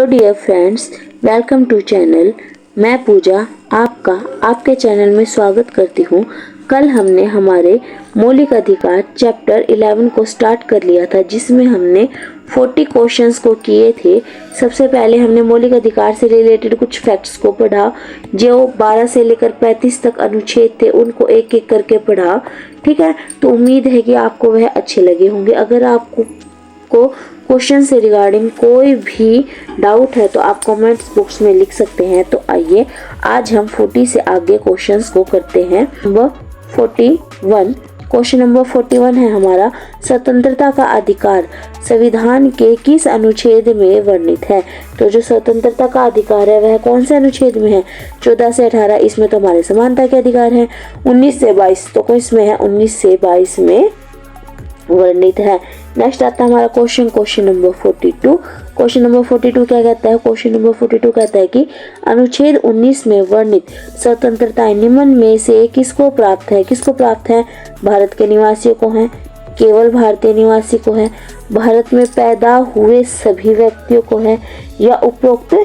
Hello dear friends, welcome to channel. मैं पूजा आपका आपके चैनल में स्वागत करती हूँ। कल हमने हमारे मौलिक अधिकार चैप्टर 11 को स्टार्ट कर लिया था, जिसमें हमने 40 क्वेश्चंस को किए थे। सबसे पहले हमने मौलिक अधिकार से रिलेटेड कुछ फैक्ट्स को पढ़ा। जो 12 से लेकर 35 तक अनुच्छेद थे उनको एक एक करके पढ़ा। ठीक है, तो उम्मीद है कि आपको वह अच्छे लगे होंगे। अगर आपको क्वेश्चन से रिगार्डिंग कोई भी डाउट है तो आप कमेंट्स बॉक्स में लिख सकते हैं। तो आइए आज हम 40 से आगे क्वेश्चंस को करते हैं। नंबर 41, क्वेश्चन नंबर 41 है हमारा, स्वतंत्रता का अधिकार संविधान के किस अनुच्छेद में वर्णित है? तो जो स्वतंत्रता का अधिकार है वह कौन से अनुच्छेद में है? 14 से 18, इसमें तो हमारे समानता के अधिकार हैं। 19 से 22 तो किसमें है? 19 से 22 में वर्णित है। नेक्स्ट आता है हमारा क्वेश्चन नंबर 42। क्वेश्चन नंबर 42 क्या कहता है? क्वेश्चन नंबर 42 कहता है कि अनुच्छेद 19 में वर्णित स्वतंत्रताएं निम्न में से किसको प्राप्त है? किसको प्राप्त है? भारत के निवासियों को है, केवल भारतीय निवासी को है, भारत में पैदा हुए सभी व्यक्तियों को है, या उपरोक्त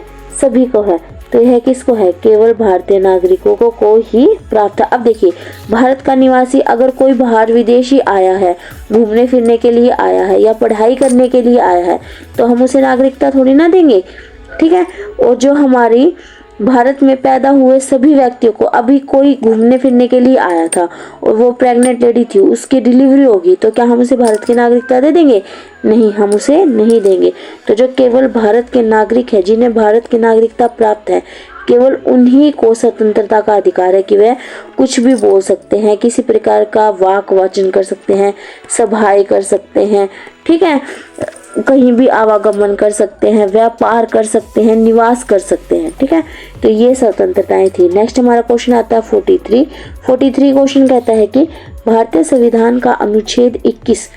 सभी को है? तो यह किसको है? केवल भारतीय नागरिकों को ही प्राप्त है। अब देखिए, भारत का निवासी अगर कोई बाहर विदेशी आया है, घूमने फिरने के लिए आया है या पढ़ाई करने के लिए आया है, तो हम उसे नागरिकता थोड़ी ना देंगे। ठीक है, और जो हमारी भारत में पैदा हुए सभी व्यक्तियों को, अभी कोई घूमने फिरने के लिए आया था और वो प्रेग्नेंट लेडी थी, उसकी डिलीवरी होगी, तो क्या हम उसे भारत की नागरिकता दे देंगे? नहीं, हम उसे नहीं देंगे। तो जो केवल भारत के नागरिक है, जिन्हें भारत की नागरिकता प्राप्त है, केवल उन्हीं को स्वतंत्रता का अधिकार है कि वह कुछ भी बोल सकते हैं, किसी प्रकार का वाक वाचन कर सकते हैं, सभाएं कर सकते हैं। ठीक है, कहीं भी आवागमन कर सकते हैं, व्यापार कर सकते हैं, निवास कर सकते हैं। ठीक है, तो ये स्वतंत्रताएं थी। नेक्स्ट हमारा क्वेश्चन आता है 43 क्वेश्चन कहता है कि भारतीय संविधान का अनुच्छेद 21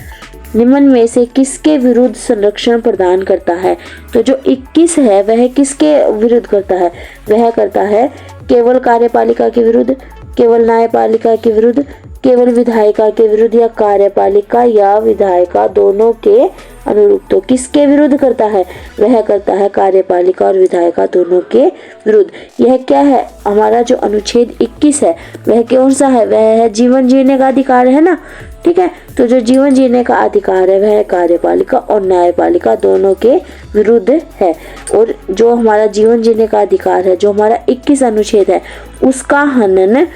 निम्न में से किसके विरुद्ध संरक्षण प्रदान करता है? तो जो 21 है वह किसके विरुद्ध करता है? वह करता है केवल कार्यपालिका के विरुद्ध, केवल न्यायपालिका के विरुद्ध, केवल विधायिका के विरुद्ध, या कार्यपालिका या विधायिका दोनों के अनुरूप। तो किसके विरुद्ध करता है? वह करता है कार्यपालिका और विधायिका दोनों के विरुद्ध। यह क्या है? हमारा जो अनुच्छेद 21 है वह कौन सा है? वह है जीवन जीने का अधिकार, है ना। ठीक है, तो जो जीवन जीने का अधिकार है वह कार्यपालिका और न्यायपालिका दोनों के विरुद्ध है। और जो हमारा जीवन जीने का अधिकार है, जो हमारा 21 अनुच्छेद है, उसका हनन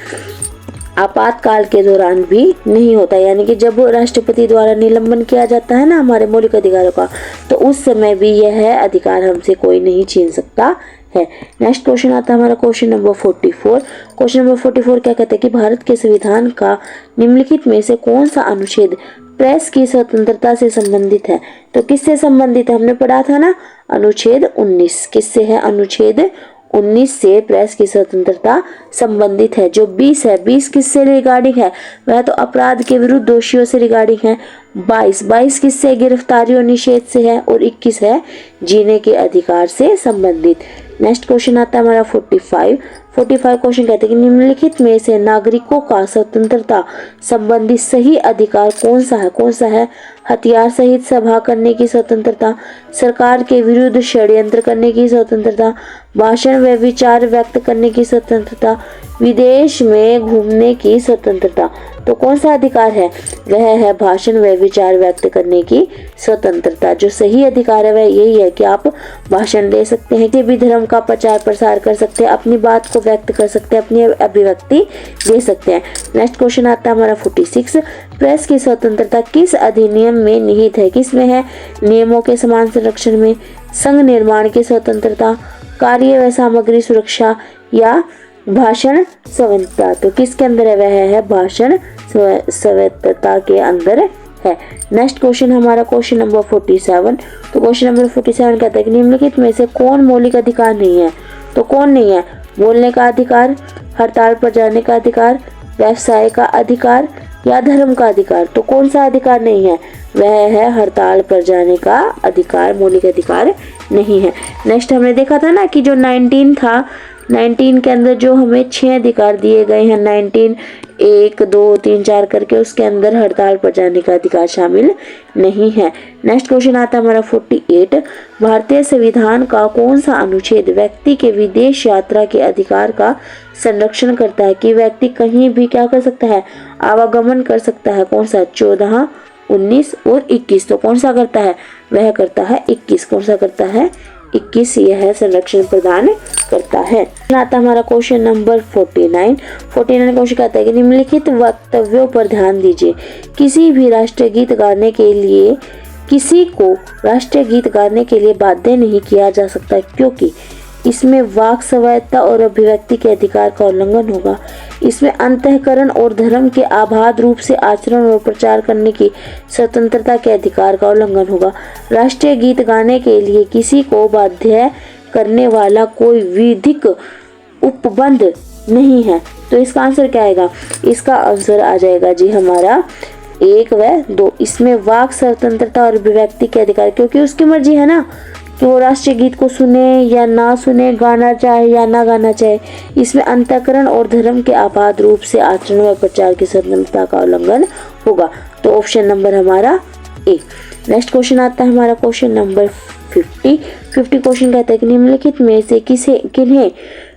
आपातकाल के दौरान भी नहीं होता। यानी कि जब राष्ट्रपति द्वारा निलंबन किया जाता है ना हमारे मौलिक अधिकारों का, तो उस समय भी यह अधिकार हमसे कोई नहीं छीन सकता है। नेक्स्ट क्वेश्चन आता है हमारा क्वेश्चन नंबर 44। क्वेश्चन नंबर 44 क्या कहते हैं कि भारत के संविधान का निम्नलिखित में से कौन सा अनुच्छेद प्रेस की स्वतंत्रता से संबंधित है? तो किससे संबंधित है? हमने पढ़ा था ना, अनुच्छेद 19 किससे है? अनुच्छेद 19 से प्रेस की स्वतंत्रता संबंधित है। जो 20 है, 20 किससे रिगार्डिंग है? वह तो अपराध के विरुद्ध दोषियों से रिगार्डिंग है। 22 किससे? गिरफ्तारी और निषेध से है। और 21 है जीने के अधिकार से संबंधित। नेक्स्ट क्वेश्चन आता है हमारा 45 क्वेश्चन कहते हैं कि निम्नलिखित में से नागरिकों का स्वतंत्रता संबंधी सही अधिकार कौन सा है? कौन सा है? हथियार सहित सभा करने की स्वतंत्रता, सरकार के विरुद्ध षड्यंत्र करने की स्वतंत्रता, भाषण व विचार व्यक्त करने की स्वतंत्रता, विदेश में घूमने की स्वतंत्रता। तो कौन सा अधिकार है? वह है भाषण व विचार व्यक्त करने की स्वतंत्रता। जो सही अधिकार है वह यही है कि आप भाषण दे सकते हैं, किसी भी धर्म का प्रचार प्रसार कर सकते हैं, अपनी बात को व्यक्त कर सकते हैं, अपनी अभिव्यक्ति दे सकते हैं। नेक्स्ट क्वेश्चन आता है हमारा 46। प्रेस की स्वतंत्रता किस अधिनियम में निहित है? किस में है? नियमों के समान संरक्षण में, संघ निर्माण की स्वतंत्रता, कार्य व सामग्री सुरक्षा, या भाषण स्वायत्तता। तो किसके अंदर है? वह है भाषण स्वायत्तता के अंदर है। नेक्स्ट क्वेश्चन हमारा क्वेश्चन नंबर 47। तो क्वेश्चन नंबर 47 कहता है कि निम्नलिखित में से कौन मौलिक अधिकार नहीं है? तो कौन नहीं है? बोलने का अधिकार, हड़ताल पर जाने का अधिकार, व्यवसाय का अधिकार, या धर्म का अधिकार। तो कौन सा अधिकार नहीं है? वह है हड़ताल पर जाने का अधिकार, मौलिक अधिकार नहीं है। नेक्स्ट हमने देखा था ना कि जो 19 था, 19 के अंदर जो हमें 6 अधिकार दिए गए हैं, 19 1, 2, 3, 4 करके उसके अंदर हड़ताल पर जाने का अधिकार शामिल नहीं है। नेक्स्ट क्वेश्चन आता है हमारा 48। भारतीय संविधान का कौन सा अनुच्छेद व्यक्ति के विदेश यात्रा के अधिकार का संरक्षण करता है कि व्यक्ति कहीं भी क्या कर सकता है, आवागमन कर सकता है? कौन सा? 14, 19 और 21। तो कौन सा करता है? वह करता है 21। कौन सा करता है? 21 यह संरक्षण प्रदान करता है। आता हमारा क्वेश्चन नंबर 49। क्वेश्चन कहता है कि निम्नलिखित वक्तव्यों पर ध्यान दीजिए। किसी भी राष्ट्रीय गीत गाने के लिए किसी को राष्ट्रीय गीत गाने के लिए बाध्य नहीं किया जा सकता क्योंकि इसमें वाक स्वायत्तता और अभिव्यक्ति के अधिकार का उल्लंघन होगा। इसमें अंतःकरण और धर्म के आबाद रूप से आचरण और प्रचार करने की स्वतंत्रता के अधिकार का उल्लंघन होगा। राष्ट्रीय गीत गाने के लिए किसी को बाध्य करने वाला कोई विधिक उपबंध नहीं है। तो इसका आंसर क्या आएगा? इसका आंसर आ जाएगा जी हमारा 1 व 2। इसमें वाक स्वतंत्रता और अभिव्यक्ति के अधिकार, क्योंकि उसकी मर्जी है ना कि वो राष्ट्रीय गीत को सुने या ना सुने, गाना चाहे या ना गाना चाहे। इसमें अंतःकरण और धर्म के आबाद रूप से आचरण व प्रचार की स्वतंत्रता का उल्लंघन होगा। तो ऑप्शन नंबर हमारा ए। नेक्स्ट क्वेश्चन आता है हमारा क्वेश्चन नंबर 50 क्वेश्चन कहता है कि निम्नलिखित में से किन्हें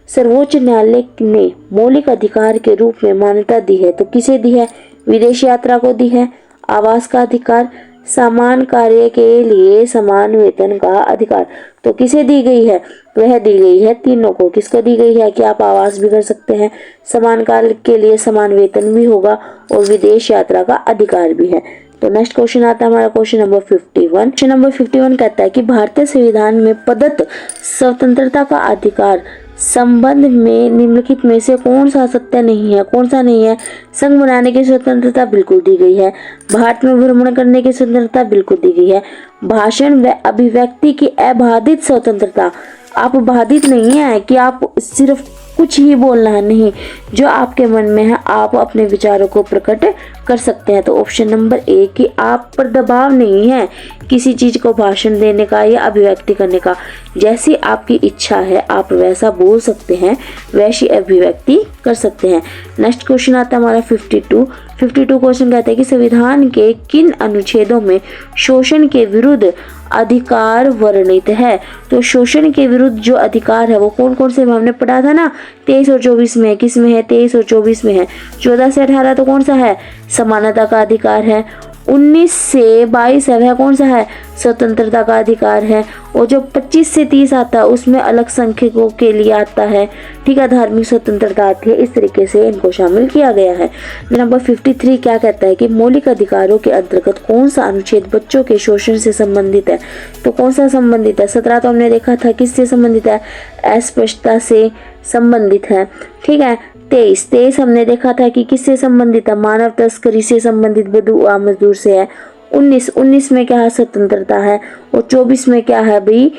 सर्वोच्च न्यायालय ने मौलिक अधिकार के रूप में मान्यता दी है? तो किसे दी है? विदेश यात्रा को दी है, आवास का अधिकार, समान कार्य के लिए समान वेतन का अधिकार। तो किसे दी गई है? वह दी गई है तीनों को। किसको दी गई है कि आप आवास भी कर सकते हैं, समान कार्य के लिए समान वेतन भी होगा और विदेश यात्रा का अधिकार भी है। तो नेक्स्ट क्वेश्चन आता है हमारा क्वेश्चन नंबर 51। क्वेश्चन नंबर 51 कहता है कि भारतीय संविधान में प्रदत्त स्वतंत्रता का अधिकार संबंध में निम्नलिखित में से कौन सा सत्य नहीं है? कौन सा नहीं है? संघ बनाने की स्वतंत्रता बिल्कुल दी गई है, भारत में भ्रमण करने की स्वतंत्रता बिल्कुल दी गई है, भाषण व अभिव्यक्ति की अबाधित स्वतंत्रता। आप बाधित नहीं है कि आप सिर्फ कुछ ही बोलना है, नहीं, जो आपके मन में है आप अपने विचारों को प्रकट कर सकते हैं। तो ऑप्शन नंबर ए कि आप पर दबाव नहीं है किसी चीज को भाषण देने का या अभिव्यक्ति करने का। जैसी आपकी इच्छा है आप वैसा बोल सकते हैं, वैसी अभिव्यक्ति कर सकते हैं। नेक्स्ट क्वेश्चन आता है हमारा 52 क्वेश्चन कहता है कि संविधान के किन अनुच्छेदों में शोषण के विरुद्ध अधिकार वर्णित है? तो शोषण के विरुद्ध जो अधिकार है वो कौन कौन से हमने पढ़ा था ना, 23 और 24 में। किस में है? 23 और 24 में है। 14 से 18 तो कौन सा है? समानता का अधिकार है। 19 से 22 है वह कौन सा है? स्वतंत्रता का अधिकार है। और जो 25 से 30 आता है उसमें अल्पसंख्यकों के लिए आता है, ठीक है, धार्मिक स्वतंत्रता आती है। इस तरीके से इनको शामिल किया गया है। नंबर 53 क्या कहता है कि मौलिक अधिकारों के अंतर्गत कौन सा अनुच्छेद बच्चों के शोषण से संबंधित है? तो कौन सा संबंधित है? 17 तो हमने देखा था किससे संबंधित है? अस्पृश्यता से संबंधित है, ठीक है। 23 हमने देखा था कि किससे संबंधित है? मानव तस्करी से संबंधित, बदुआ मजदूर से है। 19 में क्या है? स्वतंत्रता है। और 24 में क्या है भाई?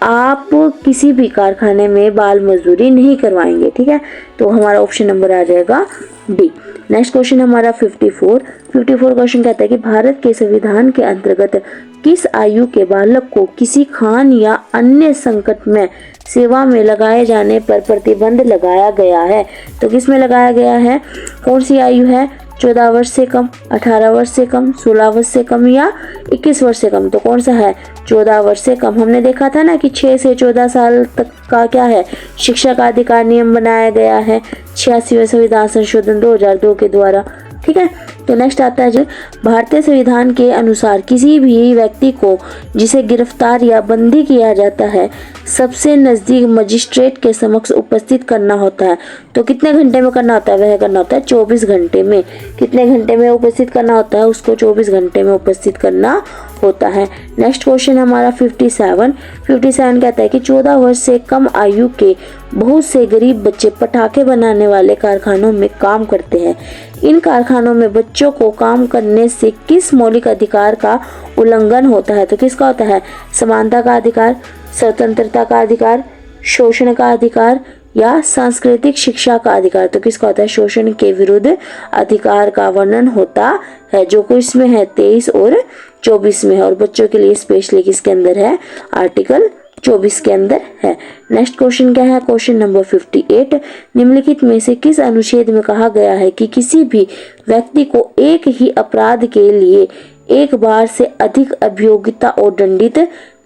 आप किसी भी कारखाने में बाल मजदूरी नहीं करवाएंगे, ठीक है। तो हमारा ऑप्शन नंबर आ जाएगा बी। नेक्स्ट क्वेश्चन हमारा 54 क्वेश्चन कहता है कि भारत के संविधान के अंतर्गत किस आयु के बालक को किसी खान या अन्य संकट में सेवा में लगाए जाने पर प्रतिबंध लगाया गया है? तो किस में लगाया गया है? कौन सी आयु है? 14 वर्ष से कम, 18 वर्ष से कम, 16 वर्ष से कम या 21 वर्ष से कम। तो कौन सा है? 14 वर्ष से कम। हमने देखा था ना कि 6 से 14 साल तक का क्या है? शिक्षा का अधिकार नियम बनाया गया है 86वें संविधान संशोधन 2002 के द्वारा, ठीक है। तो नेक्स्ट आता है जो भारतीय संविधान के अनुसार किसी भी व्यक्ति को जिसे गिरफ्तार या बंदी किया जाता है सबसे नजदीक मजिस्ट्रेट के समक्ष उपस्थित करना होता है। तो कितने घंटे में करना होता है? वह करना होता है 24 घंटे में। कितने घंटे में उपस्थित करना होता है? उसको 24 घंटे में उपस्थित करना होता है। नेक्स्ट क्वेश्चन हमारा 57 कहता है कि 14 वर्ष से कम आयु के बहुत से गरीब बच्चे पटाखे बनाने वाले कारखानों में काम करते हैं। इन कारखानों में बच्चों को काम करने से किस मौलिक अधिकार का उल्लंघन होता है? तो किसका होता है? समानता का अधिकार, स्वतंत्रता का अधिकार, शोषण का अधिकार या सांस्कृतिक शिक्षा का अधिकार। तो किसका होता है? शोषण के विरुद्ध अधिकार का वर्णन होता है, जो कुछ में है 23 और 24 में है। और बच्चों के लिए स्पेशली किसके अंदर है? आर्टिकल 24 के अंदर है। नेक्स्ट क्वेश्चन क्या है, क्वेश्चन नंबर 58, निम्नलिखित में से किस अनुच्छेद में कहा गया है कि किसी भी व्यक्ति को एक ही अपराध के लिए एक बार से अधिक अभियोगिता और दंडित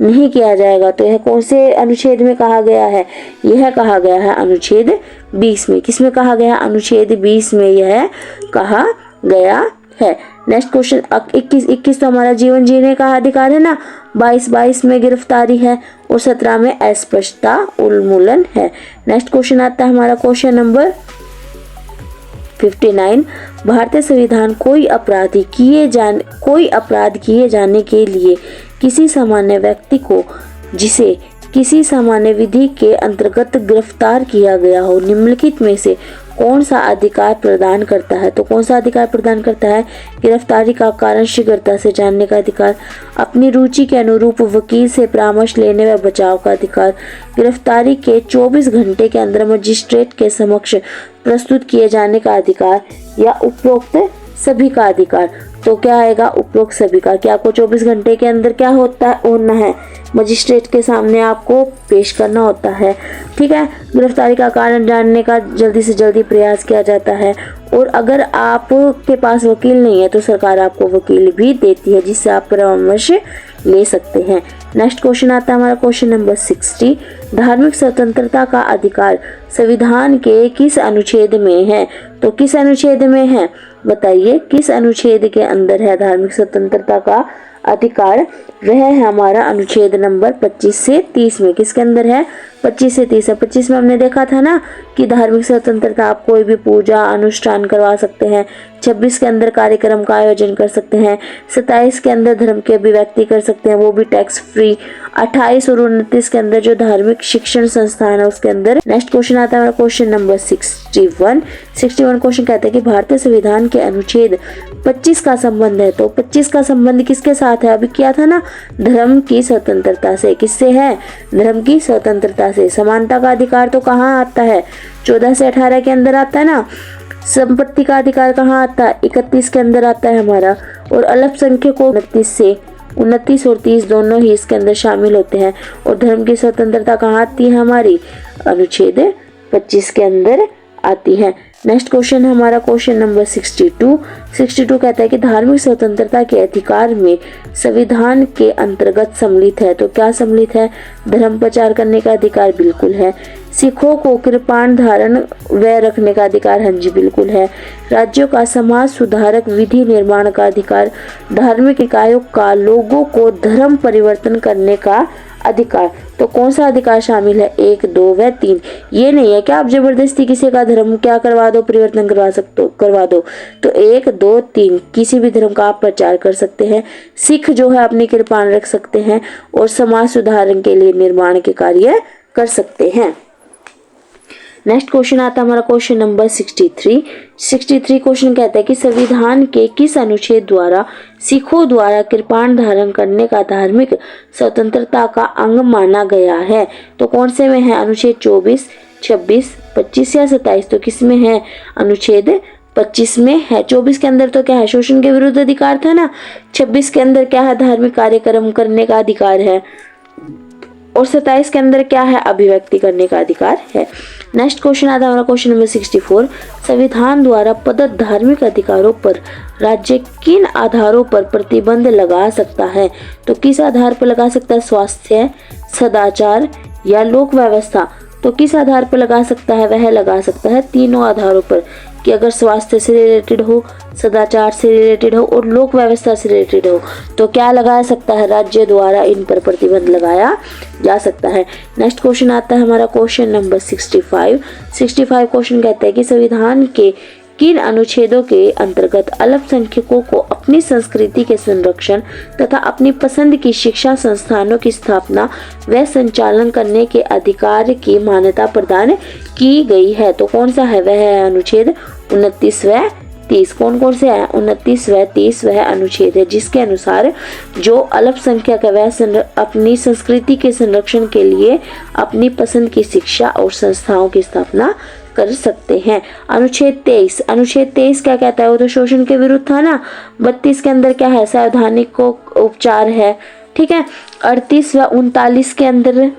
नहीं किया जाएगा। तो यह कौन से अनुच्छेद में कहा गया है, यह कहा गया है अनुच्छेद 20 में। किसमें कहा गया, अनुच्छेद 20 में यह कहा गया है। नेक्स्ट क्वेश्चन 21 तो हमारा जीवन जीने का अधिकार है ना, 22 में गिरफ्तारी है और 17 में अस्पष्टता उन्मूलन है। नेक्स्ट क्वेश्चन आता है हमारा क्वेश्चन नंबर 59, भारतीय संविधान कोई अपराध किए जाने के लिए किसी सामान्य व्यक्ति को जिसे किसी सामान्य विधि के अंतर्गत गिरफ्तार किया गया हो निम्नलिखित में से कौन सा अधिकार प्रदान करता है। तो कौन सा अधिकार प्रदान करता है, गिरफ्तारी का कारण शीघ्रता से जानने का अधिकार, अपनी रुचि के अनुरूप वकील से परामर्श लेने व बचाव का अधिकार, गिरफ्तारी के 24 घंटे के अंदर मजिस्ट्रेट के समक्ष प्रस्तुत किए जाने का अधिकार, या उपरोक्त सभी का अधिकार। तो क्या आएगा, उपरोक्त सभी का, कि आपको 24 घंटे के अंदर क्या होना है, मजिस्ट्रेट के सामने आपको पेश करना होता है। ठीक है, गिरफ्तारी का कारण जानने का जल्दी से जल्दी प्रयास किया जाता है, और अगर आपके पास वकील नहीं है तो सरकार आपको वकील भी देती है जिससे आप परामर्श ले सकते हैं। नेक्स्ट क्वेश्चन आता है हमारा क्वेश्चन नंबर 60, धार्मिक स्वतंत्रता का अधिकार संविधान के किस अनुच्छेद में है। तो किस अनुच्छेद में है, बताइए किस अनुच्छेद के अंदर है धार्मिक स्वतंत्रता का अधिकार। वह है हमारा अनुच्छेद नंबर 25 से 30 में। किसके अंदर है, 25 से 30 है। 25 में हमने देखा था ना कि धार्मिक स्वतंत्रता, आप कोई भी पूजा अनुष्ठान करवा सकते हैं। 26 के अंदर कार्यक्रम का आयोजन कर सकते हैं। 27 के अंदर धर्म की अभिव्यक्ति कर सकते हैं, वो भी टैक्स फ्री। 28 और 29 के अंदर जो धार्मिक शिक्षण संस्थान है उसके अंदर। नेक्स्ट क्वेश्चन आता है क्वेश्चन नंबर 61 क्वेश्चन कहता है कि भारतीय संविधान के अनुच्छेद 25 का संबंध है। तो 25 का संबंध किसके साथ है, अभी किया था ना, धर्म की स्वतंत्रता से। किससे है, धर्म की स्वतंत्रता से। समानता का अधिकार तो कहाँ आता है, 14 से 18 के अंदर आता है ना। संपत्ति का अधिकार कहाँ आता है, 31 के अंदर आता है हमारा। और अल्पसंख्यक को 29 और 30 दोनों ही इसके अंदर शामिल होते हैं। और धर्म की स्वतंत्रता कहाँ आती है हमारी, अनुच्छेद 25 के अंदर आती है। नेक्स्ट क्वेश्चन है हमारा क्वेश्चन नंबर 62 कहता है कि धार्मिक स्वतंत्रता के अधिकार में संविधान के अंतर्गत सम्मिलित है। तो क्या सम्मिलित है, धर्म प्रचार करने का अधिकार बिल्कुल है। सिखों को कृपाण धारण व रखने का अधिकार, हाँ जी बिल्कुल है। राज्यों का समाज सुधारक विधि निर्माण का अधिकार, धार्मिक इकाइयों का लोगों को धर्म परिवर्तन करने का अधिकार। तो कौन सा अधिकार शामिल है, 1, 2 व 3। ये नहीं है कि आप जबरदस्ती किसी का धर्म क्या करवा दो, परिवर्तन करवा दो। तो 1, 2, 3 किसी भी धर्म का आप प्रचार कर सकते हैं। सिख जो है अपनी कृपाण रख सकते हैं और समाज सुधारण के लिए निर्माण के कार्य कर सकते हैं। नेक्स्ट क्वेश्चन आता है हमारा क्वेश्चन नंबर 63 क्वेश्चन कहता है कि संविधान के किस अनुच्छेद द्वारा सिखों द्वारा कृपाण धारण करने का धार्मिक स्वतंत्रता का अंग माना गया है। तो कौन से में है, अनुच्छेद 24, 26, 25 या 27। तो किस में है, अनुच्छेद 25 में है। 24 के अंदर तो क्या है, शोषण के विरुद्ध अधिकार था ना। 26 के अंदर क्या है, धार्मिक कार्यक्रम करने का अधिकार है। और 27 के अंदर क्या है, अभिव्यक्ति करने का अधिकार है। नेक्स्ट क्वेश्चन आता है हमारा क्वेश्चन नंबर 64, संविधान द्वारा प्रदत्त धार्मिक अधिकारों पर राज्य किन आधारों पर प्रतिबंध लगा सकता है। तो किस आधार पर लगा सकता है, स्वास्थ्य, सदाचार या लोक व्यवस्था। तो किस आधार पर लगा सकता है, वह लगा सकता है तीनों आधारों पर, कि अगर स्वास्थ्य से रिलेटेड हो, सदाचार से रिलेटेड हो और लोक व्यवस्था से रिलेटेड हो तो क्या लगाया सकता है, राज्य द्वारा इन पर प्रतिबंध लगाया जा सकता है। नेक्स्ट क्वेश्चन आता है हमारा क्वेश्चन नंबर 65 क्वेश्चन कहता है कि संविधान के किन अनुच्छेदों के अंतर्गत अल्पसंख्यकों को अपनी संस्कृति के संरक्षण तथा अपनी पसंद की शिक्षा संस्थानों की स्थापना व संचालन करने के अधिकार की मान्यता प्रदान की गई है। तो कौन सा है, वह है अनुच्छेद 29 व 30। कौन से है, 29 व 30 वह अनुच्छेद है जिसके अनुसार जो अल्पसंख्यक है वह अपनी संस्कृति के संरक्षण के लिए अपनी पसंद की शिक्षा और संस्थाओं की स्थापना कर सकते हैं। अनुच्छेद 23 क्या कहता है, वो तो शोषण के विरुद्ध था ना। 32 के अंदर क्या है, सावधानिक को उपचार है। ठीक है, 38 व 39 के अंदर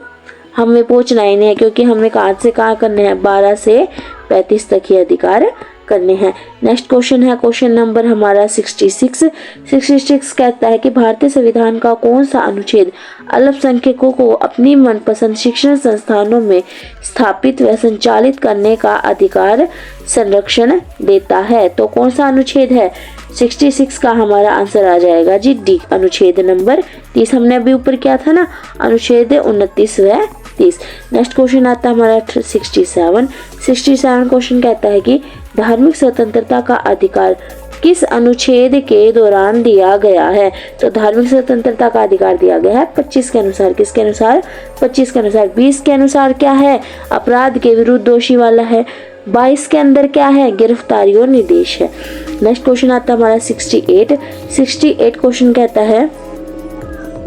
हमें पहुंचना ही नहीं है, क्योंकि हमें कहाँ से कहाँ करने हैं, 12 से 35 तक ही अधिकार करने हैं। नेक्स्ट क्वेश्चन है क्वेश्चन नंबर हमारा 66 कहता है कि भारतीय संविधान का कौन सा अनुच्छेद अल्पसंख्यकों को अपनी मनपसंद शिक्षण संस्थानों में स्थापित व संचालित करने का अधिकार संरक्षण देता है। तो कौन सा अनुच्छेद है? 66 का हमारा आंसर आ जाएगा जी डी, अनुच्छेद नंबर 30। हमने अभी ऊपर किया था ना, अनुच्छेद 29 व 30। नेक्स्ट क्वेश्चन आता है हमारा 67 क्वेश्चन कहता है कि धार्मिक स्वतंत्रता का अधिकार किस अनुच्छेद के दौरान दिया गया है? तो धार्मिक स्वतंत्रता का अधिकार दिया गया है 25 के अनुसार। किसके अनुसार? 25 के अनुसार। 20 के अनुसार क्या है? अपराध के विरुद्ध दोषी वाला है। 22 के अंदर क्या है? गिरफ्तारी और निर्देश है। नेक्स्ट क्वेश्चन आता है हमारा 68 क्वेश्चन कहता है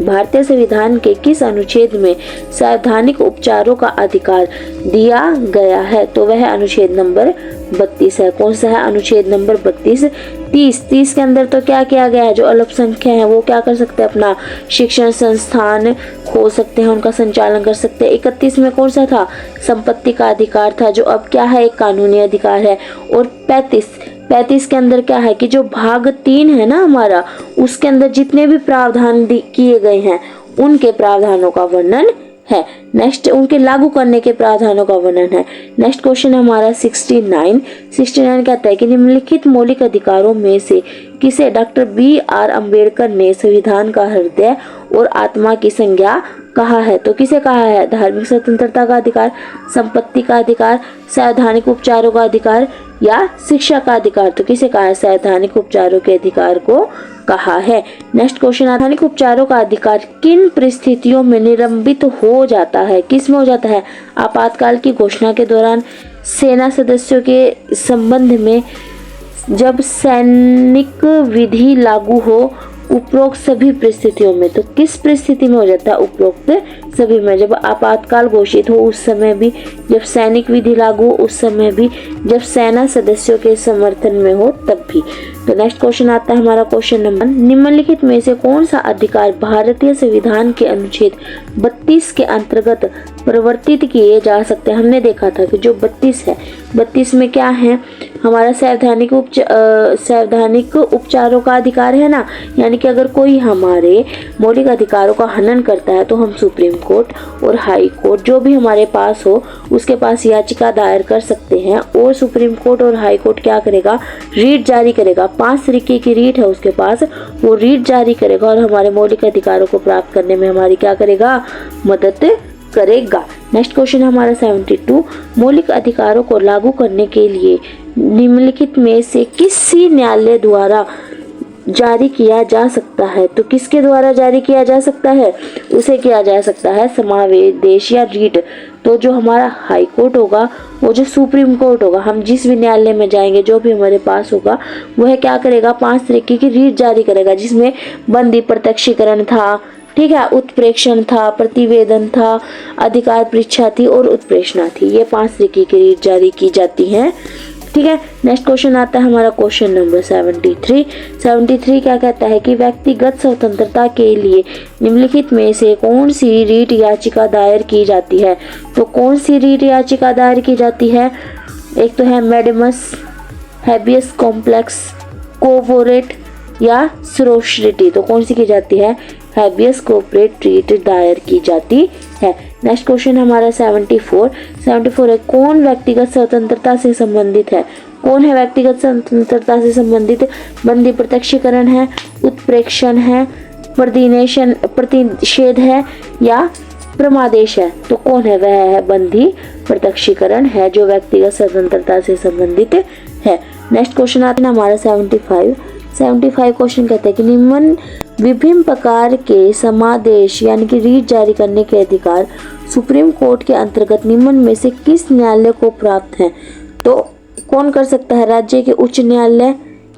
भारतीय संविधान के किस अनुच्छेद में संवैधानिक उपचारों का अधिकार दिया गया है? तो वह अनुच्छेद नंबर 32 है। कौन सा है? अनुच्छेद नंबर 32। 30 के अंदर तो क्या किया गया है? जो अल्पसंख्यक हैं वो क्या कर सकते हैं? अपना शिक्षण संस्थान खोल सकते हैं, उनका संचालन कर सकते हैं। 31 में कौन सा था? संपत्ति का अधिकार था, जो अब क्या है? एक कानूनी अधिकार है। और 35 के अंदर क्या है कि जो भाग 3 है ना हमारा, उसके अंदर जितने भी प्रावधान किए गए हैं उनके प्रावधानों का वर्णन है। नेक्स्ट उनके लागू करने के प्रावधानों का वर्णन है। नेक्स्ट क्वेश्चन हमारा 69 कहता है कि निम्नलिखित मौलिक अधिकारों में से किसे डॉक्टर BR अम्बेडकर ने संविधान का हृदय और आत्मा की संज्ञा कहा है? तो किसे कहा है? धार्मिक स्वतंत्रता का अधिकार, संपत्ति का अधिकार, संवैधानिक उपचारों का अधिकार या शिक्षा का अधिकार? तो किसे कहा है? संवैधानिक उपचारों के अधिकार को कहा है। नेक्स्ट क्वेश्चन, संवैधानिक उपचारों का अधिकार किन परिस्थितियों में निलंबित हो जाता है? किस में हो जाता है? आपातकाल की घोषणा के दौरान, सेना सदस्यों के संबंध में, जब सैनिक विधि लागू हो, उपरोक्त सभी परिस्थितियों में। तो किस परिस्थिति में हो जाता है? उपरोक्त सभी में। जब आपातकाल घोषित हो उस समय भी, जब सैनिक विधि लागू हो उस समय भी, जब सेना सदस्यों के समर्थन में हो तब भी। तो नेक्स्ट क्वेश्चन आता है हमारा क्वेश्चन नंबर, निम्नलिखित में से कौन सा अधिकार भारतीय संविधान के अनुच्छेद 32 के अंतर्गत परिवर्तित किए जा सकते हैं? हमने देखा था कि जो 32 है, 32 में क्या है? हमारा संवैधानिक उपचारों का अधिकार है ना, यानी कि अगर कोई हमारे मौलिक अधिकारों का हनन करता है तो हम सुप्रीम कोर्ट और हाई कोर्ट, जो भी हमारे पास हो उसके पास याचिका दायर कर सकते हैं। और सुप्रीम कोर्ट और हाई कोर्ट क्या करेगा? रीट जारी करेगा। 5 तरीके की रीट है उसके पास, वो रीट जारी करेगा और हमारे मौलिक अधिकारों को प्राप्त करने में हमारी क्या करेगा? मदद करेगा। नेक्स्ट क्वेश्चन हमारा 72, मौलिक अधिकारों को लागू करने के लिए निम्नलिखित में से किसी न्यायालय द्वारा जारी किया जा सकता है? तो किसके द्वारा जारी किया जा सकता है? उसे किया जा सकता है समावेश या रीट। तो जो हमारा हाई कोर्ट होगा, वो जो सुप्रीम कोर्ट होगा, हम जिस भी न्यायालय में जाएंगे जो भी हमारे पास होगा वह क्या करेगा? 5 तरीके की रीट जारी करेगा, जिसमें बंदी प्रत्यक्षीकरण था, ठीक है, उत्प्रेक्षण था, प्रतिवेदन था, अधिकार परीक्षा थी और उत्प्रेषणा थी। ये 5 तरीके की रीट जारी की जाती हैं, ठीक है। नेक्स्ट क्वेश्चन आता है हमारा क्वेश्चन नंबर 73 क्या कहता है कि व्यक्तिगत स्वतंत्रता के लिए निम्नलिखित में से कौन सी रीट याचिका दायर की जाती है? तो कौन सी रीट याचिका दायर की जाती है? एक तो है मैडेमस, हैबियस कॉम्प्लेक्स, कोवोरेट या सरोशिटी। तो कौन सी की जाती है? हैबियस कॉर्पोरेट रीट दायर की जाती है। नेक्स्ट क्वेश्चन हमारा 74 है, कौन व्यक्तिगत स्वतंत्रता से संबंधित है? कौन है व्यक्तिगत स्वतंत्रता से संबंधित? बंदी प्रत्यक्षीकरण है, उत्प्रेक्षण है, प्रतिषेध है या प्रमादेश है? तो कौन है? वह है बंदी प्रत्यक्षीकरण है, जो व्यक्तिगत स्वतंत्रता से संबंधित है। नेक्स्ट क्वेश्चन आता है हमारा 75 क्वेश्चन कहता है कि निम्न विभिन्न प्रकार के समादेश यानी कि रीट जारी करने के अधिकार सुप्रीम कोर्ट के अंतर्गत निम्न में से किस न्यायालय को प्राप्त है? तो कौन कर सकता है? राज्य के उच्च न्यायालय,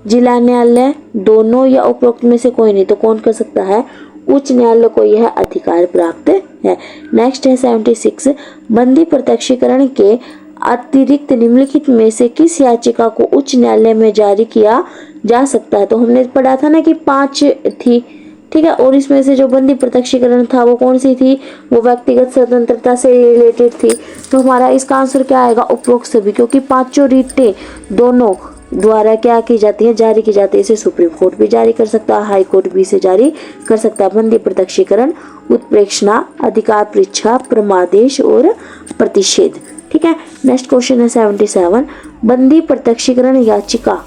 जिला न्यायालय, दोनों या उपरोक्त में से कोई नहीं। तो कौन कर सकता है? उच्च न्यायालय को यह अधिकार प्राप्त है। नेक्स्ट है 76, बंदी प्रत्यक्षीकरण के अतिरिक्त निम्नलिखित में से किस याचिका को उच्च न्यायालय में जारी किया जा सकता है? तो हमने पढ़ा था ना कि 5 थी, ठीक है। और इसमें से जो बंदी प्रत्यक्षीकरण था वो कौन सी थी, वो व्यक्तिगत स्वतंत्रता से रिलेटेड थी। तो हमारा इसका आंसर क्या आएगा, उपरोक्त सभी, क्योंकि पांचों रीटें दोनों द्वारा क्या की जाती है, जारी की जाती है। इसे सुप्रीम कोर्ट भी जारी कर सकता है, हाई कोर्ट भी इसे जारी कर सकता है। बंदी प्रत्यक्षीकरण, उत्प्रेक्षणा, अधिकार परीक्षा, प्रमादेश और प्रतिषेध। ठीक है। नेक्स्ट क्वेश्चन है 77। बंदी प्रत्यक्षीकरण याचिका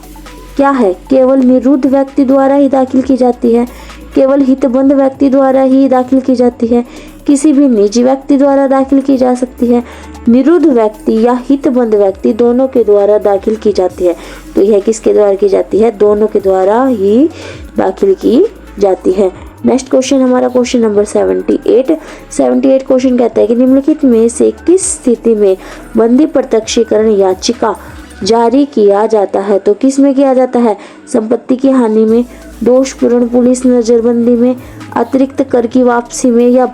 क्या है, केवल निरुद्ध व्यक्ति द्वारा ही दाखिल की जाती है, केवल हितबंध व्यक्ति द्वारा ही दाखिल की जाती है, किसी भी निजी व्यक्ति द्वारा दाखिल की जा सकती है, निरुद्ध व्यक्ति या हितबंध व्यक्ति दोनों के द्वारा दाखिल की जाती है। तो यह किसके द्वारा की जाती है, दोनों के द्वारा ही दाखिल की जाती है। नेक्स्ट क्वेश्चन हमारा क्वेश्चन नंबर 78 क्वेश्चन कहता है कि निम्नलिखित में से किस स्थिति में बंदी प्रत्यक्षीकरण याचिका जारी किया जाता है। तो किस में किया जाता है, संपत्ति की हानि में, दोषपूर्ण पुलिस नजरबंदी में, अतिरिक्त कर की वापसी में, या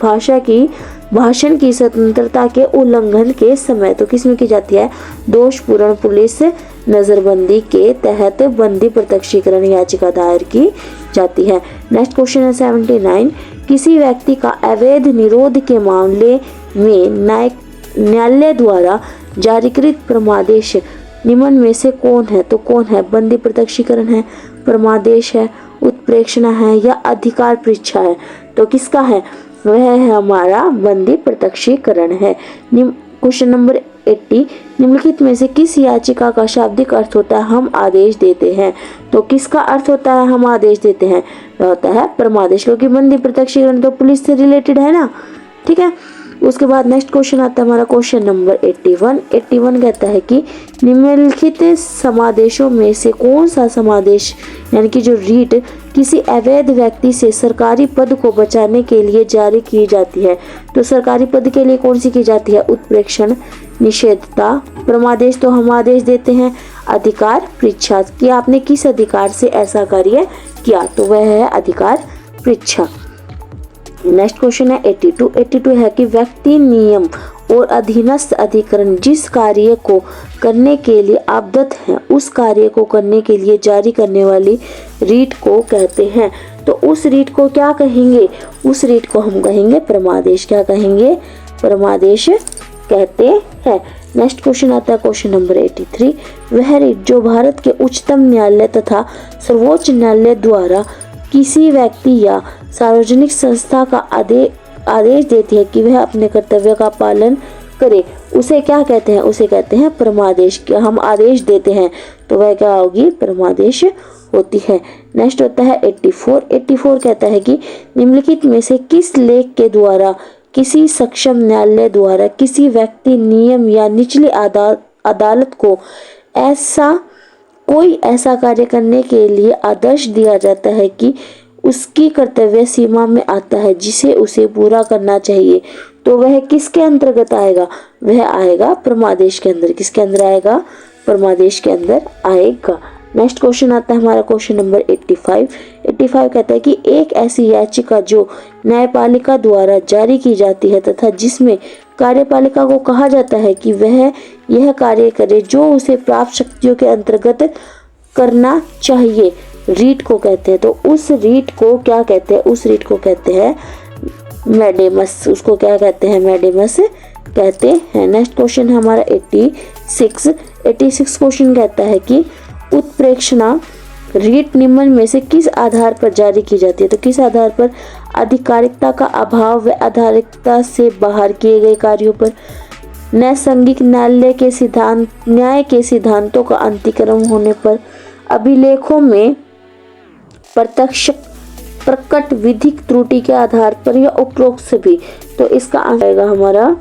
भाषण की स्वतंत्रता के उल्लंघन के समय। तो किस में की जाती है, दोषपूर्ण पुलिस नजरबंदी के तहत बंदी प्रत्यक्षीकरण याचिका दायर की जाती है। नेक्स्ट क्वेश्चन है 79। किसी व्यक्ति का अवैध निरोध के मामले में न्यायालय द्वारा जारीकृत प्रमादेश निम्न में से कौन है। तो कौन है, बंदी प्रत्यक्षीकरण है, प्रमादेश है, उत्प्रेक्षणा है, या अधिकार परीक्षा है। तो किसका है, वह है हमारा बंदी प्रत्यक्षीकरण है। Question number 80। निम्नलिखित में से किस याचिका का शाब्दिक अर्थ होता है, हम आदेश देते हैं। तो किसका अर्थ होता है, हम आदेश देते हैं, वह होता है प्रमादेश, क्योंकि बंदी प्रत्यक्षीकरण तो पुलिस से रिलेटेड है ना। ठीक है। उसके बाद नेक्स्ट क्वेश्चन आता है हमारा क्वेश्चन नंबर 81 कहता है कि निम्नलिखित समादेशों में से कौन सा समादेश यानी कि जो रीट किसी अवैध व्यक्ति से सरकारी पद को बचाने के लिए जारी की जाती है। तो सरकारी पद के लिए कौन सी की जाती है, उत्प्रेक्षण, निषेधता, प्रमादेश तो हम आदेश देते हैं, अधिकार परीक्षा कि आपने किस अधिकार से ऐसा कार्य किया, तो वह है अधिकार परीक्षा। नेक्स्ट क्वेश्चन है 82 है कि व्यक्ति, नियम और अधीनस्थ अधिकरण जिस कार्य को करने के लिए आबद्ध हैं उस कार्य को करने के लिए जारी करने वाली रीट को कहते हैं। तो उस रीट को क्या कहेंगे, उस रीट को हम कहेंगे प्रमादेश। क्या कहेंगे, प्रमादेश कहते हैं। नेक्स्ट क्वेश्चन आता है क्वेश्चन नंबर 83। वह रीट जो भारत के उच्चतम न्यायालय तथा सर्वोच्च न्यायालय द्वारा किसी व्यक्ति या सार्वजनिक संस्था का आदेश देती है कि वह अपने कर्तव्य का पालन करे, उसे क्या कहते हैं, उसे कहते हैं प्रमादेश। क्या हम आदेश देते हैं तो वह क्या होगी, प्रमादेश होती है। नेक्स्ट होता है 84 कहता है कि निम्नलिखित में से किस लेख के द्वारा किसी सक्षम न्यायालय द्वारा किसी व्यक्ति, नियम या निचली अदालत को कोई ऐसा कार्य करने के लिए आदेश दिया जाता है कि उसकी कर्तव्य सीमा में आता है जिसे उसे पूरा करना चाहिए। तो वह किसके अंतर्गत आएगा, वह आएगा प्रमादेश के अंदर। किसके अंदर आएगा, प्रमादेश के अंदर आएगा। नेक्स्ट क्वेश्चन आता है हमारा क्वेश्चन नंबर 85 कहता है कि एक ऐसी याचिका जो न्यायपालिका द्वारा जारी की जाती है तथा जिसमें कार्यपालिका को कहा जाता है कि वह यह कार्य करे जो उसे प्राप्त शक्तियों के अंतर्गत करना चाहिए, रीट को कहते हैं। तो उस रीट को क्या कहते हैं, उस रीट को कहते हैं मैडेमस। उसको क्या कहते हैं, मैडेमस कहते हैं। नेक्स्ट क्वेश्चन है हमारा 86 क्वेश्चन कहता है कि उत्प्रेक्षणा रीट निम्न में से किस आधार पर जारी की जाती है। तो किस आधार पर, आधिकारिकता का अभाव व आधारिकता से बाहर किए गए कार्यों पर, नैसंगिक न्याय के सिद्धांतों का अतिक्रमण होने पर, अभिलेखों में प्रकट विधिक त्रुटि के आधार पर, या उपरोक्त सभी। तो इसका आंसर आएगा हमारा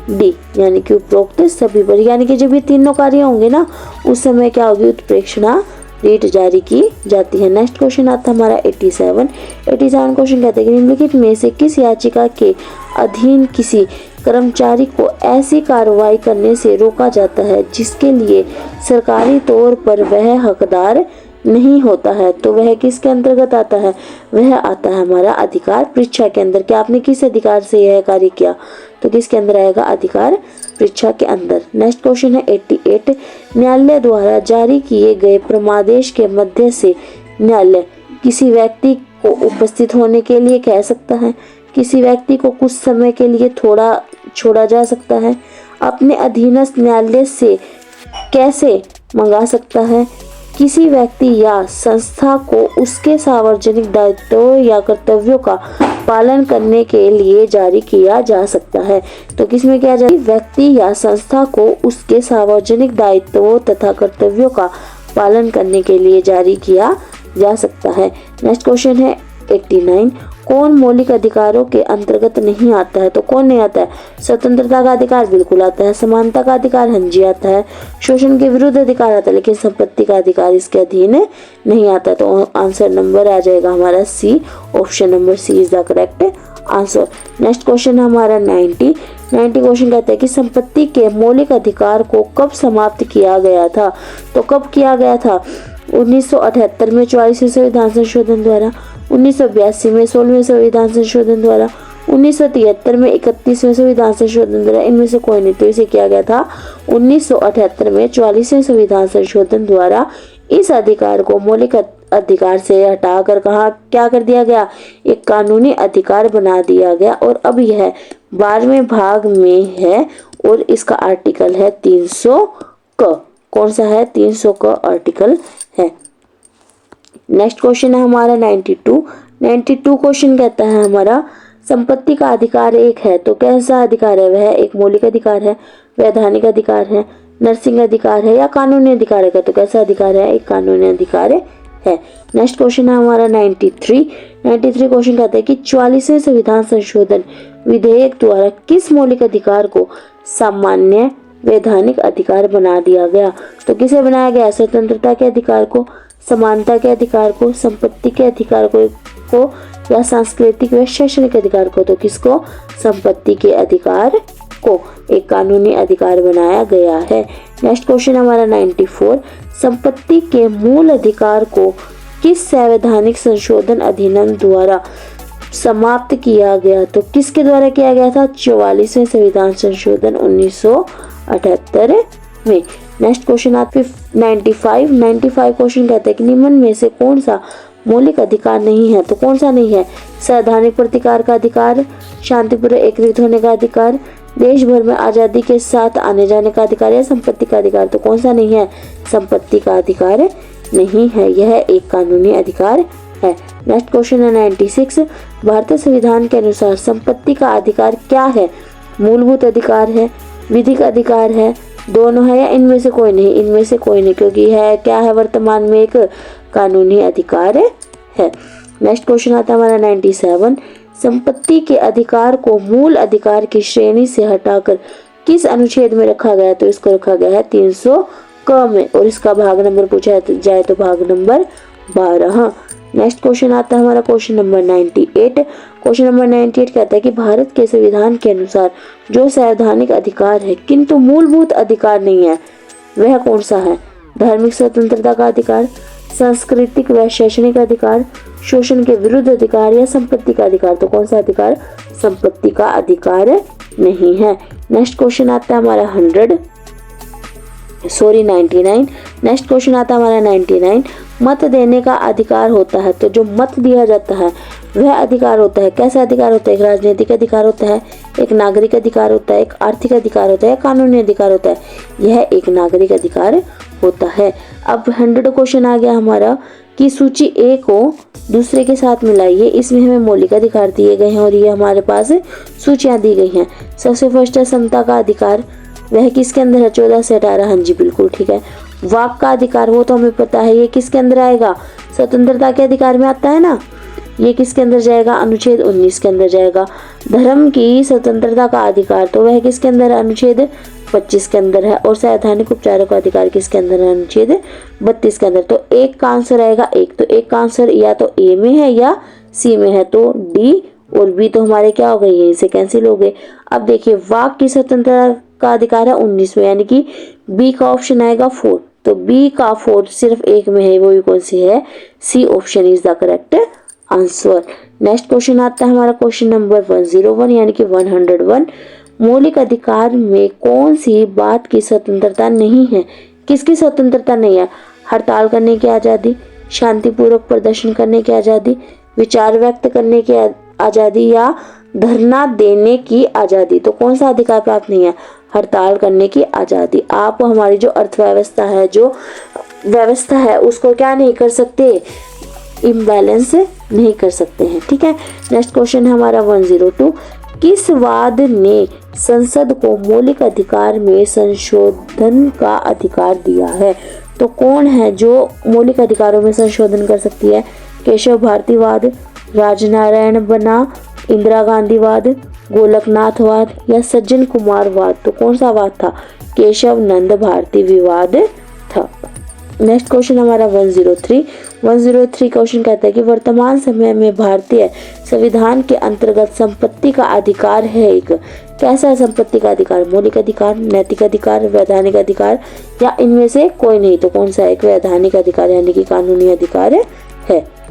डी, यानी कि उपरोक्त सभी पर। यानी कि जब ये तीनों कार्य होंगे ना उस समय क्या होगी, उत्प्रेक्षणा रीट जारी की जाती है। नेक्स्ट क्वेश्चन आता है हमारा 87 क्वेश्चन कहते हैं कि निम्नलिखित में से किस याचिका के अधीन किसी कर्मचारी को ऐसी कार्रवाई करने से रोका जाता है जिसके लिए सरकारी तौर पर वह हकदार नहीं होता है। तो वह किसके अंतर्गत आता है, वह आता है हमारा अधिकार परीक्षा के अंदर। कि आपने किस अधिकार से यह कार्य किया, तो किसके अंदर आएगा, अधिकार परीक्षा के अंदर। नेक्स्ट क्वेश्चन है 88 न्यायालय द्वारा जारी किए गए प्रमादेश के मध्य से न्यायालय किसी व्यक्ति को उपस्थित होने के लिए कह सकता है। किसी व्यक्ति को कुछ समय के लिए थोड़ा छोड़ा जा सकता है। अपने अधीनस्थ न्यायालय से कैसे मंगा सकता है। किसी व्यक्ति या संस्था को उसके सार्वजनिक दायित्वों या कर्तव्यों का पालन करने के लिए जारी किया जा सकता है। तो किसमें किया जाए, व्यक्ति या संस्था को उसके सार्वजनिक दायित्वों तथा कर्तव्यों का पालन करने के लिए जारी किया जा सकता है। नेक्स्ट क्वेश्चन है 89, कौन मौलिक अधिकारों के अंतर्गत नहीं आता है। तो कौन नहीं आता है, स्वतंत्रता का अधिकार बिल्कुल आता है, समानता का अधिकार हाँ जी आता है, शोषण के विरुद्ध अधिकार आता है, लेकिन संपत्ति का अधिकार इसके अधीन नहीं आता। तो आंसर नंबर आ जाएगा हमारा C, option number C is the correct answer. Next question है हमारा 90 क्वेश्चन कहता है कि संपत्ति के मौलिक अधिकार को कब समाप्त किया गया था। तो कब किया गया था, 1978 में 44वें संविधान संशोधन द्वारा, 1982 में 16वें संविधान संशोधन द्वारा, 1973 में 31वें संविधान संशोधन द्वारा, इनमें से कोई नहीं। तो इसे किया गया था 1978 में 44वें संविधान संशोधन द्वारा। इस अधिकार को मौलिक अधिकार से हटाकर कहा क्या कर दिया गया, एक कानूनी अधिकार बना दिया गया और अब यह 12वें भाग में है और इसका आर्टिकल है 300 क। कौन सा है, 300 का आर्टिकल है। नेक्स्ट क्वेश्चन है हमारा 92 क्वेश्चन कहता है हमारा संपत्ति का अधिकार एक है। तो कैसा अधिकार है, वह एक मौलिक अधिकार है, वैधानिक अधिकार है, नर्सिंग अधिकार है या कानूनी अधिकार है। तो कैसा अधिकार है, एक कानूनी अधिकार है। नेक्स्ट क्वेश्चन है हमारा 93 क्वेश्चन कहता है कि 44वें संविधान संशोधन विधेयक द्वारा किस मौलिक अधिकार को सामान्य वैधानिक अधिकार बना दिया गया। तो किसे बनाया गया, स्वतंत्रता के अधिकार को, समानता के अधिकार को, संपत्ति के अधिकार को या सांस्कृतिक व शैक्षणिक अधिकार को। तो किसको, संपत्ति के अधिकार को एक कानूनी अधिकार बनाया गया है। नेक्स्ट क्वेश्चन हमारा 94 संपत्ति के मूल अधिकार को किस संवैधानिक संशोधन अधिनियम द्वारा समाप्त किया गया। तो किसके द्वारा किया गया था, 44वें संविधान संशोधन 1978 में। नेक्स्ट क्वेश्चन आता है 95 क्वेश्चन कहता है कि निम्न में से कौन सा मौलिक अधिकार नहीं है। तो कौन सा नहीं है, सैद्धांतिक प्रतिकार का अधिकार, शांतिपूर्वक एकत्रित होने का अधिकार, देश भर में आजादी के साथ आने जाने का अधिकार या संपत्ति का अधिकार। तो कौन सा नहीं है, संपत्ति का अधिकार नहीं है, यह एक कानूनी अधिकार है। नेक्स्ट क्वेश्चन है 96 भारतीय संविधान के अनुसार संपत्ति का अधिकार क्या है, मूलभूत अधिकार है, विधिक अधिकार है, दोनों है या इनमें से कोई नहीं। इनमें से कोई नहीं, क्योंकि है क्या है, वर्तमान में एक कानूनी अधिकार है। नेक्स्ट क्वेश्चन आता है हमारा 97 संपत्ति के अधिकार को मूल अधिकार की श्रेणी से हटाकर किस अनुच्छेद में रखा गया। तो इसको रखा गया है 300 क में और इसका भाग नंबर पूछा जाए तो भाग नंबर 12। नेक्स्ट क्वेश्चन आता है हमारा क्वेश्चन नंबर 98 कहता है कि भारत के संविधान के अनुसार जो संवैधानिक अधिकार है किंतु मूलभूत अधिकार नहीं है, वह कौन सा है, धार्मिक स्वतंत्रता का अधिकार, सांस्कृतिक व शैक्षणिक अधिकार, शोषण के विरुद्ध अधिकार या संपत्ति का अधिकार। तो कौन सा अधिकार, संपत्ति का अधिकार नहीं है। नेक्स्ट क्वेश्चन आता है हमारा 99। नेक्स्ट क्वेश्चन आता है हमारा 99 मत देने का अधिकार होता है। तो जो मत दिया जाता है वह अधिकार होता है, कैसा अधिकार होता है, एक राजनीतिक अधिकार होता है, एक नागरिक अधिकार होता है, एक आर्थिक अधिकार होता है, कानूनी अधिकार होता है। यह एक नागरिक अधिकार होता है। अब 100 क्वेश्चन आ गया हमारा कि सूची ए को दूसरे के साथ मिलाइए। इसमें हमें मौलिक अधिकार दिए गए हैं और ये हमारे पास सूचियां दी गई हैं। सबसे फर्स्ट है समता का अधिकार, वह किसके अंदर है, 14 से 18। हाँ जी बिल्कुल ठीक है। वाक का अधिकार, वो तो हमें पता है, ये किसके अंदर आएगा, स्वतंत्रता के अधिकार में आता है ना। ये किसके अंदर जाएगा, अनुच्छेद 19 के अंदर जाएगा। धर्म की स्वतंत्रता का अधिकार, तो वह किसके अंदर है, अनुच्छेद 25 के अंदर है। और संवैधानिक उपचारों का अधिकार किसके अंदर है, अनुच्छेद 32 के अंदर। तो एक का आंसर आएगा एक, तो एक का आंसर या तो ए में है या सी में है। तो डी और बी तो हमारे क्या हो गए, यहीं से कैंसिल हो गए। अब देखिए वाक की स्वतंत्रता का अधिकार है 19 में, यानी कि बी का ऑप्शन आएगा 4। तो बी का 4 सिर्फ एक में है, वो भी कौन सी है, C option is the correct answer. Next question आता है हमारा क्वेश्चन नंबर 101 यानी कि 101 मौलिक अधिकार में कौन सी बात की स्वतंत्रता नहीं है। किसकी स्वतंत्रता नहीं है, हड़ताल करने की आज़ादी, शांतिपूर्वक प्रदर्शन करने की आज़ादी, विचार व्यक्त करने की आजादी या धरना देने की आजादी। तो कौन सा अधिकार प्राप्त नहीं है? हड़ताल करने की आजादी। आप हमारी जो अर्थव्यवस्था है, जो व्यवस्था है, उसको क्या नहीं कर सकते? इम्बैलेंस नहीं कर सकते हैं। ठीक है, नेक्स्ट क्वेश्चन है हमारा 102। किस वाद ने संसद को मौलिक अधिकार में संशोधन का अधिकार दिया है? तो कौन है जो मौलिक अधिकारों में संशोधन कर सकती है? केशव भारतीवाद, राजनारायण बना, इंदिरा गांधीवाद, गोलकनाथवाद या सज्जन कुमारवाद। तो कौन सा वाद था? केशव नंद भारती विवाद था। नेक्स्ट क्वेश्चन हमारा 103 क्वेश्चन कहता है कि वर्तमान समय में भारतीय संविधान के अंतर्गत संपत्ति का अधिकार है एक कैसा संपत्ति का अधिकार? मौलिक अधिकार, नैतिक अधिकार, वैधानिक अधिकार या इनमें से कोई नहीं। तो कौन सा? एक वैधानिक अधिकार यानी कि कानूनी अधिकार है।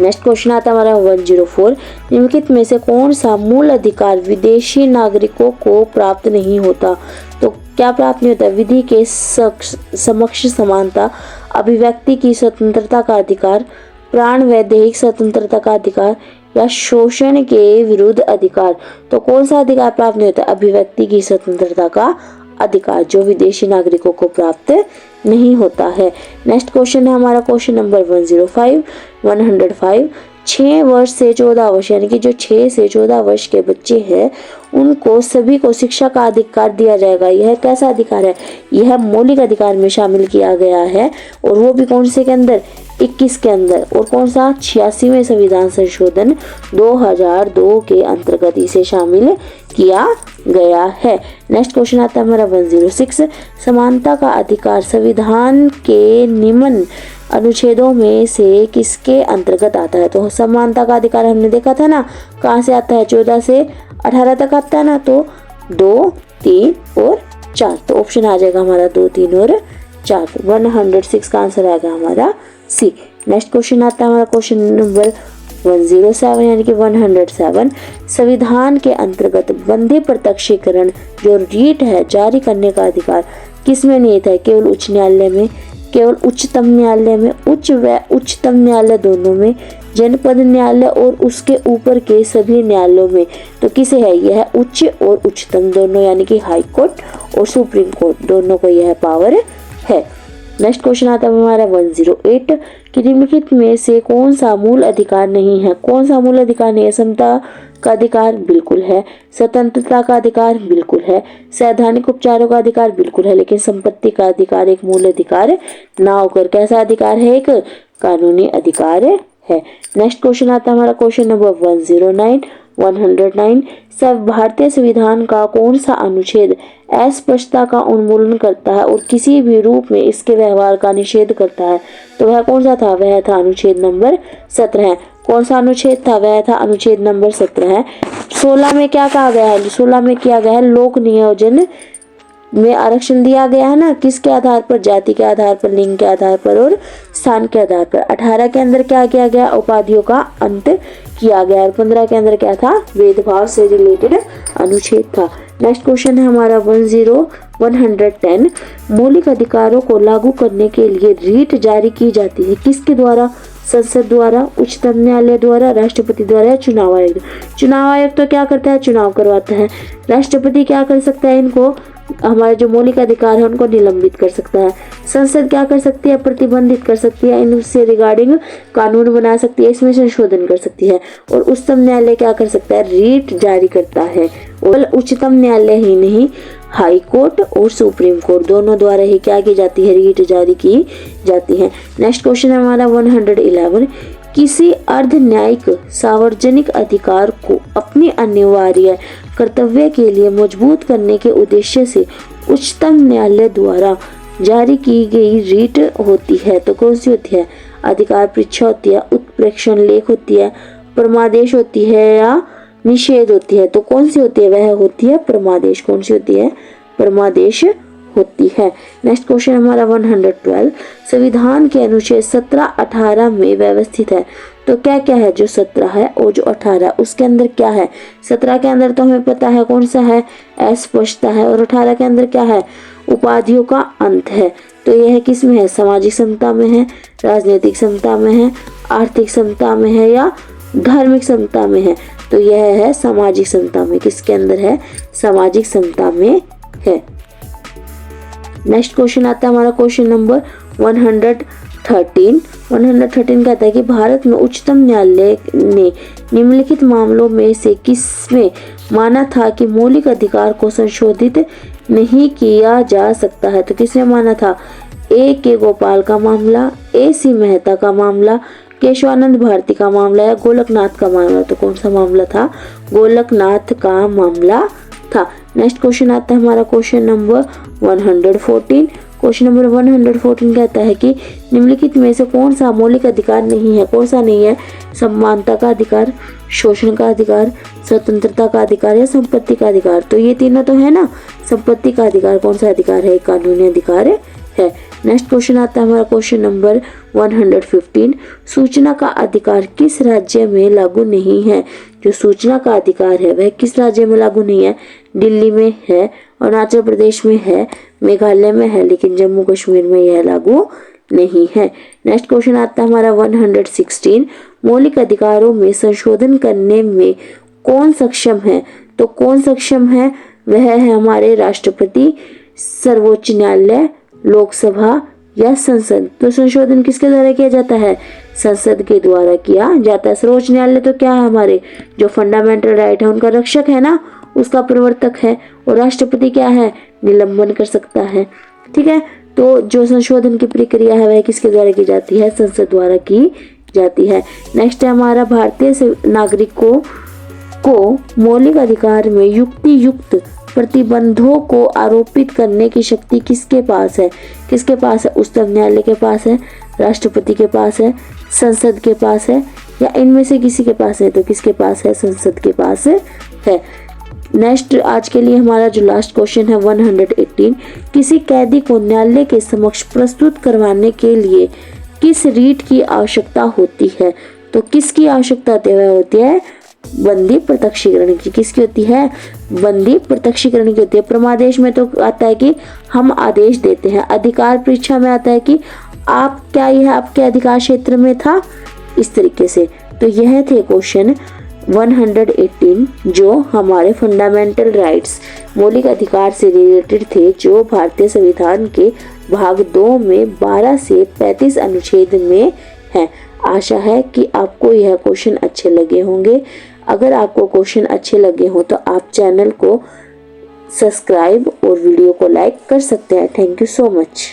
नेक्स्ट क्वेश्चन आता है हमारा 104। निम्नलिखित में से कौन सा मूल अधिकार विदेशी नागरिकों को प्राप्त नहीं होता? तो क्या प्राप्त नहीं होता? विधि के समक्ष समानता, अभिव्यक्ति की स्वतंत्रता का अधिकार, प्राण व दैहिक स्वतंत्रता का अधिकार या शोषण के विरुद्ध अधिकार। तो कौन सा अधिकार प्राप्त नहीं होता? अभिव्यक्ति की स्वतंत्रता का अधिकार, जो विदेशी नागरिकों को प्राप्त नहीं होता है। नेक्स्ट क्वेश्चन है हमारा क्वेश्चन नंबर 105। 6 वर्ष से 14 वर्ष यानी कि जो 6 से 14 वर्ष के बच्चे हैं उनको सभी को शिक्षा का अधिकार दिया जाएगा। यह कैसा अधिकार है? यह मौलिक अधिकार में शामिल किया गया है और वो भी कौन से के अंदर? 21 के अंदर। और कौन सा? 86वें संविधान संशोधन 2002 के अंतर्गत इसे शामिल किया गया है। नेक्स्ट क्वेश्चन आता है हमारा 106। समानता का अधिकार संविधान के निम्न अनुच्छेदों में से किसके अंतर्गत आता है? तो समानता का अधिकार हमने देखा था ना, कहाँ से आता है? 14 से 18 तक आता है ना। तो 2, 3 और 4। तो ऑप्शन आ जाएगा हमारा 2, 3 और 4। 106 का आंसर आएगा हमारा सी। नेक्स्ट क्वेश्चन आता है हमारा क्वेश्चन नंबर 107 यानी कि 107। संविधान के अंतर्गत बंधे प्रत्यक्षीकरण जो रीट है जारी करने का अधिकार किसमें निहित है? केवल उच्च न्यायालय में, केवल उच्चतम न्यायालय में, उच्च व उच्चतम न्यायालय दोनों में, जनपद न्यायालय और उसके ऊपर के सभी न्यायालयों में। तो किसे है? यह उच्च और उच्चतम दोनों यानी कि हाई कोर्ट और सुप्रीम कोर्ट दोनों को यह पावर है। नेक्स्ट क्वेश्चन आता है हमारा 108 कि निम्नलिखित में से कौन सा मूल अधिकार नहीं है? कौन सा मूल अधिकार नहीं है? समता का अधिकार बिल्कुल है, स्वतंत्रता का अधिकार बिल्कुल है, सैद्धांतिक उपचारों का अधिकार बिल्कुल है, लेकिन संपत्ति का अधिकार एक मूल अधिकार ना होकर कैसा अधिकार है? एक कानूनी अधिकार है। नेक्स्ट क्वेश्चन आता है हमारा क्वेश्चन नंबर 109। सब भारतीय संविधान का कौन सा अनुच्छेद अस्पष्टता का उन्मूलन करता है और किसी भी रूप में इसके व्यवहार का निषेध करता है? तो वह कौन सा था? वह था अनुच्छेद नंबर 17। कौन सा अनुच्छेद था? वह था अनुच्छेद नंबर 17। 16 में क्या कहा गया है? 16 में किया गया है लोक नियोजन में आरक्षण दिया गया है ना, किसके आधार पर? जाति के आधार पर, लिंग के आधार पर और स्थान के आधार पर। 18 के अंदर क्या किया गया? उपाधियों का अंत किया गया। और 15 के अंदर क्या था? भेदभाव से रिलेटेड अनुच्छेद था। नेक्स्ट क्वेश्चन है हमारा 110। मौलिक अधिकारों को लागू करने के लिए रीट जारी की जाती है किसके द्वारा? संसद द्वारा, उच्चतम न्यायालय द्वारा, राष्ट्रपति द्वारा या चुनाव आयोग? चुनाव आयोग तो क्या करता है? चुनाव करवाता है। राष्ट्रपति क्या कर सकता है? इनको हमारे जो मौलिक अधिकार है उनको निलंबित कर सकता है। संसद क्या कर सकती है? प्रतिबंधित कर सकती है, इनसे रिगार्डिंग कानून बना सकती है, इसमें संशोधन कर सकती है। और उच्चतम न्यायालय क्या कर सकता है? रीट जारी करता है। और उच्चतम न्यायालय ही नहीं, हाई कोर्ट और सुप्रीम कोर्ट दोनों द्वारा ही क्या की जाती है? रीट जारी की जाती है। नेक्स्ट क्वेश्चन है हमारा 111। किसी अर्ध न्यायिक सार्वजनिक अधिकार को अपनी अनिवार्य कर्तव्य के लिए मजबूत करने के उद्देश्य से उच्चतम न्यायालय द्वारा जारी की गई रीट होती है। तो कौन सी होती है? अधिकार परीक्षा होती है, उत्प्रेक्षण लेख होती है, परमादेश होती है या निषेध होती है? तो कौन सी होती है? वह होती है परमादेश। कौन सी होती है? परमादेश होती है। नेक्स्ट क्वेश्चन हमारा 112। संविधान के अनुच्छेद 17, 18 में व्यवस्थित है। तो क्या क्या है? जो 17 है और जो 18 उसके अंदर क्या है? 17 के अंदर तो हमें पता है कौन सा है? अस्पष्टता है। और 18 के अंदर क्या है? उपाधियों का अंत है। तो यह किस में है? सामाजिक समता में है, राजनीतिक समता में है, आर्थिक समता में है या धार्मिक समता में है? तो यह है सामाजिक समता में। किसके अंदर है? सामाजिक समता में है। नेक्स्ट क्वेश्चन आता है हमारा क्वेश्चन नंबर 113। 113 कहता है कि भारत में उच्चतम न्यायालय ने निम्नलिखित मामलों में से किसमें माना था कि मौलिक अधिकार को संशोधित नहीं किया जा सकता है? तो किसने माना था? ए के गोपाल का मामला, ए सी मेहता का मामला, केशवानंद भारती का मामला या गोलकनाथ का मामला? तो कौन सा मामला था? गोलकनाथ का मामला था। नेक्स्ट क्वेश्चन आता है हमारा क्वेश्चन नंबर 114। क्वेश्चन नंबर 114 कहता है कि निम्नलिखित में से कौन सा मौलिक अधिकार नहीं है? कौन सा नहीं है? समानता का अधिकार, शोषण का अधिकार, स्वतंत्रता का अधिकार या संपत्ति का अधिकार? तो ये तीनों तो है ना। संपत्ति का अधिकार कौन सा अधिकार है? कानूनी अधिकार है। नेक्स्ट क्वेश्चन आता है हमारा क्वेश्चन नंबर 115। सूचना का अधिकार किस राज्य में लागू नहीं है? जो सूचना का अधिकार है वह किस राज्य में लागू नहीं है? दिल्ली में है, अरुणाचल प्रदेश में है, मेघालय में है, लेकिन जम्मू कश्मीर में यह लागू नहीं है। नेक्स्ट क्वेश्चन आता है हमारा 116। मौलिक अधिकारों में संशोधन करने में कौन सक्षम है? तो कौन सक्षम है? वह है हमारे राष्ट्रपति, सर्वोच्च न्यायालय, लोकसभा या संसद। तो संशोधन किसके द्वारा किया जाता है? संसद के द्वारा किया जाता है। सर्वोच्च न्यायालय तो क्या है? हमारे जो फंडामेंटल राइट है उनका रक्षक है ना, उसका प्रवर्तक है। और राष्ट्रपति क्या है? निलंबन कर सकता है। ठीक है, तो जो संशोधन की प्रक्रिया है वह किसके द्वारा की जाती है? संसद द्वारा की जाती है। नेक्स्ट है हमारा भारतीय नागरिकों को मौलिक अधिकार में युक्ति युक्त प्रतिबंधों को आरोपित करने की शक्ति किसके पास है? किसके पास है? उच्चतम न्यायालय के पास है, राष्ट्रपति के पास है, संसद के पास है या इनमें से किसी के पास है? तो किसके पास है? संसद के पास है। नेक्स्ट आज के लिए हमारा जो लास्ट क्वेश्चन है 118। किसी कैदी को न्यायालय के समक्ष प्रस्तुत करवाने के लिए किस रीट की आवश्यकता होती है? तो किसकी आवश्यकता होती है? बंदी प्रत्यक्षीकरण की। किसकी होती है? बंदी प्रत्यक्षीकरण की होती है। प्रमादेश में तो आता है कि हम आदेश देते हैं। अधिकार परीक्षा में आता है कि आप क्या यह आपके अधिकार क्षेत्र में था? इस तरीके से। तो यह थे क्वेश्चन 118 जो हमारे फंडामेंटल राइट्स मौलिक अधिकार से रिलेटेड थे, जो भारतीय संविधान के भाग 2 में 12 से 35 अनुच्छेद में है। आशा है कि आपको यह क्वेश्चन अच्छे लगे होंगे। अगर आपको क्वेश्चन अच्छे लगे हो तो आप चैनल को सब्सक्राइब और वीडियो को लाइक कर सकते हैं। Thank you so much.